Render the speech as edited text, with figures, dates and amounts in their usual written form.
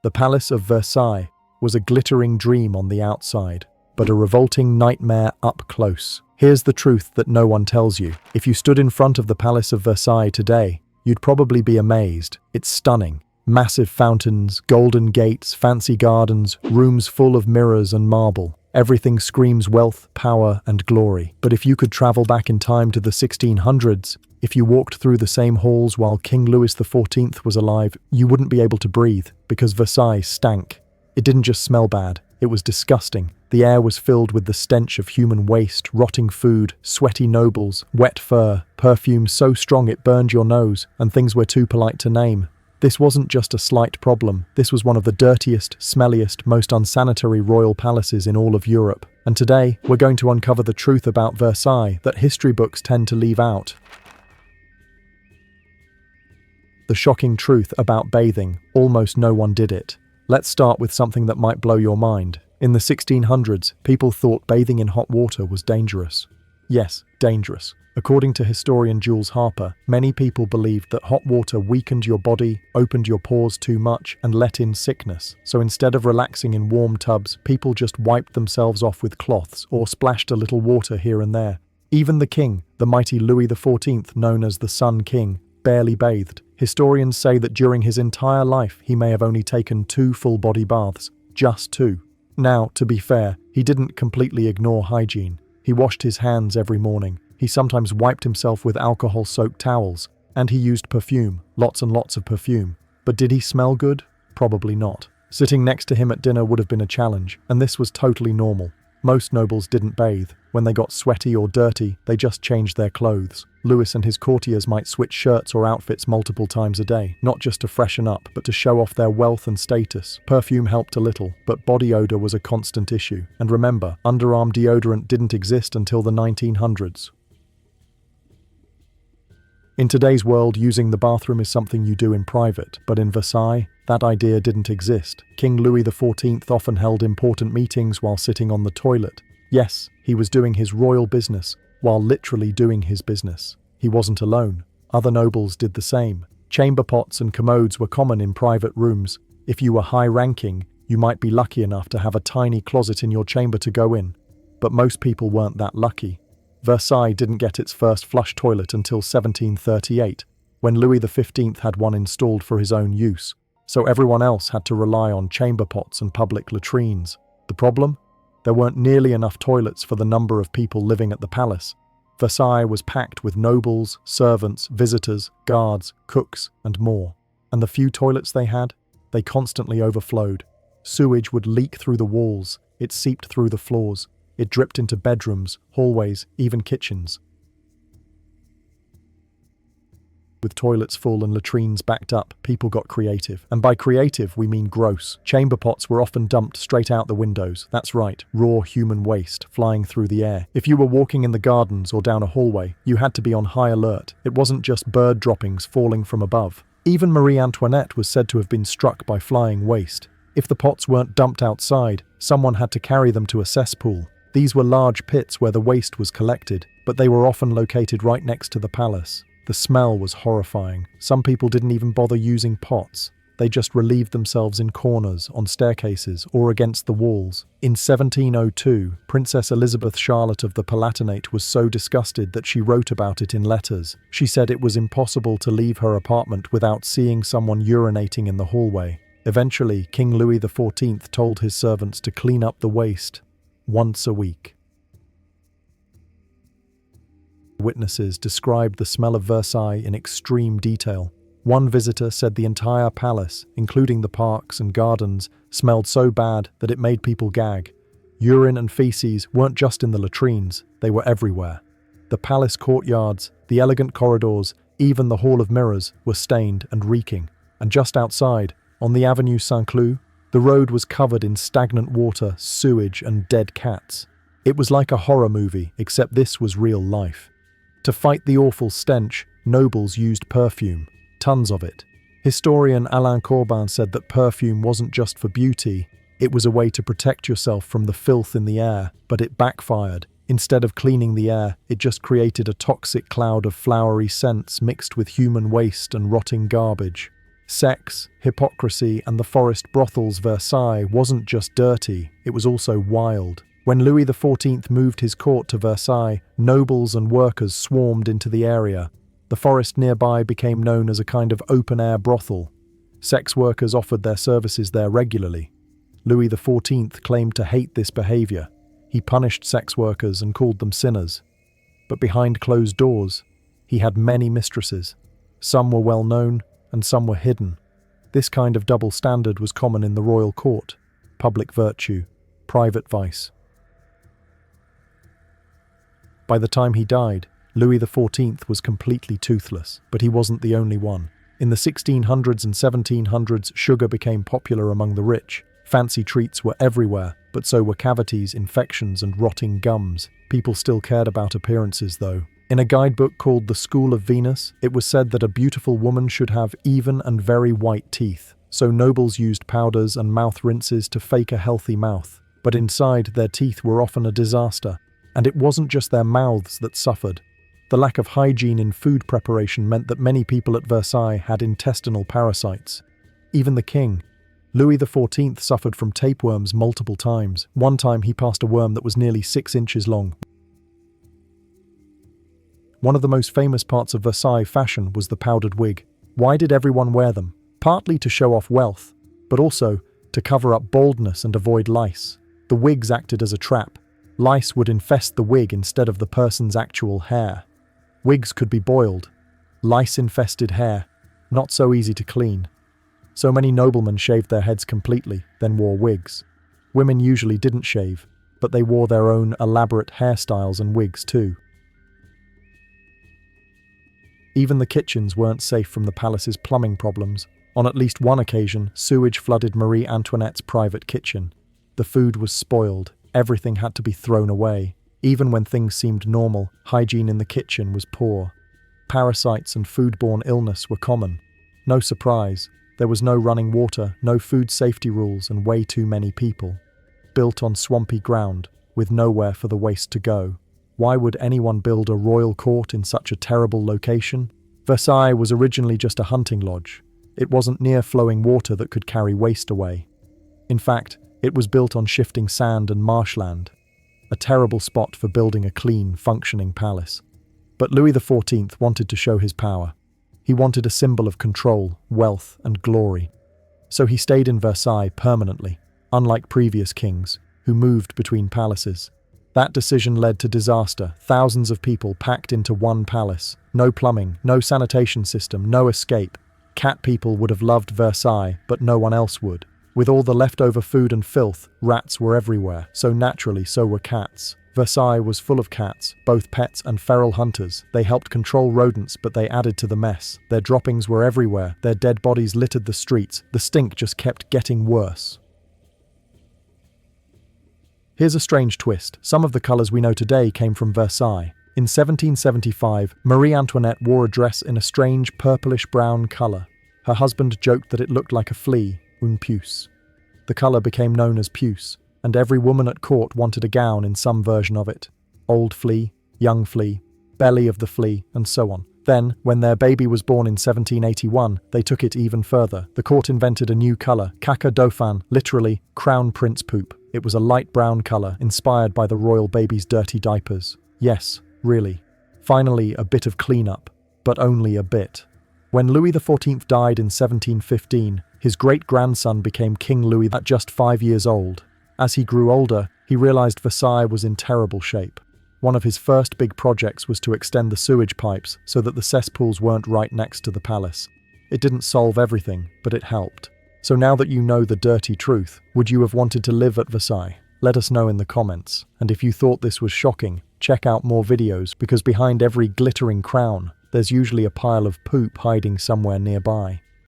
The Palace of Versailles was a glittering dream on the outside, but a revolting nightmare up close. Here's the truth that no one tells you. If you stood in front of the Palace of Versailles today, you'd probably be amazed. It's stunning. Massive fountains, golden gates, fancy gardens, rooms full of mirrors and marble. Everything screams wealth, power, and glory. But if you could travel back in time to the 1600s, if you walked through the same halls while King Louis XIV was alive, you wouldn't be able to breathe, because Versailles stank. It didn't just smell bad, it was disgusting. The air was filled with the stench of human waste, rotting food, sweaty nobles, wet fur, perfume so strong it burned your nose, and things were too polite to name. This wasn't just a slight problem, this was one of the dirtiest, smelliest, most unsanitary royal palaces in all of Europe. And today, we're going to uncover the truth about Versailles that history books tend to leave out. The shocking truth about bathing: almost no one did it. Let's start with something that might blow your mind. In the 1600s, people thought bathing in hot water was dangerous. Yes, dangerous. According to historian Jules Harper, many people believed that hot water weakened your body, opened your pores too much, and let in sickness. So instead of relaxing in warm tubs, people just wiped themselves off with cloths or splashed a little water here and there. Even the king, the mighty Louis XIV, known as the Sun King, barely bathed. Historians say that during his entire life, he may have only taken 2 full-body baths. Just 2. Now, to be fair, he didn't completely ignore hygiene. He washed his hands every morning. He sometimes wiped himself with alcohol-soaked towels, and he used perfume, lots and lots of perfume. But did he smell good? Probably not. Sitting next to him at dinner would have been a challenge, and this was totally normal. Most nobles didn't bathe. When they got sweaty or dirty, they just changed their clothes. Louis and his courtiers might switch shirts or outfits multiple times a day, not just to freshen up, but to show off their wealth and status. Perfume helped a little, but body odor was a constant issue. And remember, underarm deodorant didn't exist until the 1900s. In today's world, using the bathroom is something you do in private, but in Versailles, that idea didn't exist. King Louis XIV often held important meetings while sitting on the toilet. Yes, he was doing his royal business, while literally doing his business. He wasn't alone. Other nobles did the same. Chamber pots and commodes were common in private rooms. If you were high-ranking, you might be lucky enough to have a tiny closet in your chamber to go in. But most people weren't that lucky. Versailles didn't get its first flush toilet until 1738, when Louis XV had one installed for his own use, so everyone else had to rely on chamber pots and public latrines. The problem? There weren't nearly enough toilets for the number of people living at the palace. Versailles was packed with nobles, servants, visitors, guards, cooks, and more. And the few toilets they had, they constantly overflowed. Sewage would leak through the walls, it seeped through the floors. It dripped into bedrooms, hallways, even kitchens. With toilets full and latrines backed up, people got creative. And by creative, we mean gross. Chamber pots were often dumped straight out the windows. That's right, raw human waste flying through the air. If you were walking in the gardens or down a hallway, you had to be on high alert. It wasn't just bird droppings falling from above. Even Marie Antoinette was said to have been struck by flying waste. If the pots weren't dumped outside, someone had to carry them to a cesspool. These were large pits where the waste was collected, but they were often located right next to the palace. The smell was horrifying. Some people didn't even bother using pots. They just relieved themselves in corners, on staircases, or against the walls. In 1702, Princess Elizabeth Charlotte of the Palatinate was so disgusted that she wrote about it in letters. She said it was impossible to leave her apartment without seeing someone urinating in the hallway. Eventually, King Louis XIV told his servants to clean up the waste once a week. Witnesses described the smell of Versailles in extreme detail. One visitor said the entire palace, including the parks and gardens, smelled so bad that it made people gag. Urine and feces weren't just in the latrines, they were everywhere. The palace courtyards, the elegant corridors, even the Hall of Mirrors were stained and reeking. And just outside, on the Avenue Saint-Cloud, the road was covered in stagnant water, sewage, and dead cats. It was like a horror movie, except this was real life. To fight the awful stench, nobles used perfume, tons of it. Historian Alain Corbin said that perfume wasn't just for beauty, it was a way to protect yourself from the filth in the air, but it backfired. Instead of cleaning the air, it just created a toxic cloud of flowery scents mixed with human waste and rotting garbage. Sex, hypocrisy, and the forest brothels Versailles wasn't just dirty, it was also wild. When Louis XIV moved his court to Versailles, nobles and workers swarmed into the area. The forest nearby became known as a kind of open-air brothel. Sex workers offered their services there regularly. Louis XIV claimed to hate this behavior. He punished sex workers and called them sinners. But behind closed doors, he had many mistresses. Some were well known, and some were hidden. This kind of double standard was common in the royal court: public virtue, private vice. By the time he died, Louis XIV was completely toothless, but he wasn't the only one. In the 1600s and 1700s, sugar became popular among the rich. Fancy treats were everywhere, but so were cavities, infections, and rotting gums. People still cared about appearances, though. In a guidebook called The School of Venus, it was said that a beautiful woman should have even and very white teeth. So nobles used powders and mouth rinses to fake a healthy mouth. But inside, their teeth were often a disaster. And it wasn't just their mouths that suffered. The lack of hygiene in food preparation meant that many people at Versailles had intestinal parasites. Even the king. Louis XIV suffered from tapeworms multiple times. One time he passed a worm that was nearly 6 inches long. One of the most famous parts of Versailles fashion was the powdered wig. Why did everyone wear them? Partly to show off wealth, but also to cover up baldness and avoid lice. The wigs acted as a trap. Lice would infest the wig instead of the person's actual hair. Wigs could be boiled. Lice-infested hair, not so easy to clean. So many noblemen shaved their heads completely, then wore wigs. Women usually didn't shave, but they wore their own elaborate hairstyles and wigs too. Even the kitchens weren't safe from the palace's plumbing problems. On at least one occasion, sewage flooded Marie Antoinette's private kitchen. The food was spoiled. Everything had to be thrown away. Even when things seemed normal, hygiene in the kitchen was poor. Parasites and foodborne illness were common. No surprise, there was no running water, no food safety rules, and way too many people. Built on swampy ground, with nowhere for the waste to go. Why would anyone build a royal court in such a terrible location? Versailles was originally just a hunting lodge. It wasn't near flowing water that could carry waste away. In fact, it was built on shifting sand and marshland, a terrible spot for building a clean, functioning palace. But Louis XIV wanted to show his power. He wanted a symbol of control, wealth, and glory. So he stayed in Versailles permanently, unlike previous kings, who moved between palaces. That decision led to disaster. Thousands of people packed into one palace. No plumbing, no sanitation system, no escape. Cat people would have loved Versailles, but no one else would. With all the leftover food and filth, rats were everywhere, so naturally so were cats. Versailles was full of cats, both pets and feral hunters. They helped control rodents, but they added to the mess. Their droppings were everywhere, their dead bodies littered the streets. The stink just kept getting worse. Here's a strange twist. Some of the colours we know today came from Versailles. In 1775, Marie Antoinette wore a dress in a strange purplish-brown colour. Her husband joked that it looked like a flea, une puce. The colour became known as puce, and every woman at court wanted a gown in some version of it. Old flea, young flea, belly of the flea, and so on. Then, when their baby was born in 1781, they took it even further. The court invented a new colour, caca dauphin, literally, crown prince poop. It was a light brown colour, inspired by the royal baby's dirty diapers. Yes, really. Finally, a bit of cleanup, but only a bit. When Louis XIV died in 1715, his great-grandson became King Louis at just 5 years old. As he grew older, he realized Versailles was in terrible shape. One of his first big projects was to extend the sewage pipes so that the cesspools weren't right next to the palace. It didn't solve everything, but it helped. So now that you know the dirty truth, would you have wanted to live at Versailles? Let us know in the comments. And if you thought this was shocking, check out more videos, because behind every glittering crown, there's usually a pile of poop hiding somewhere nearby.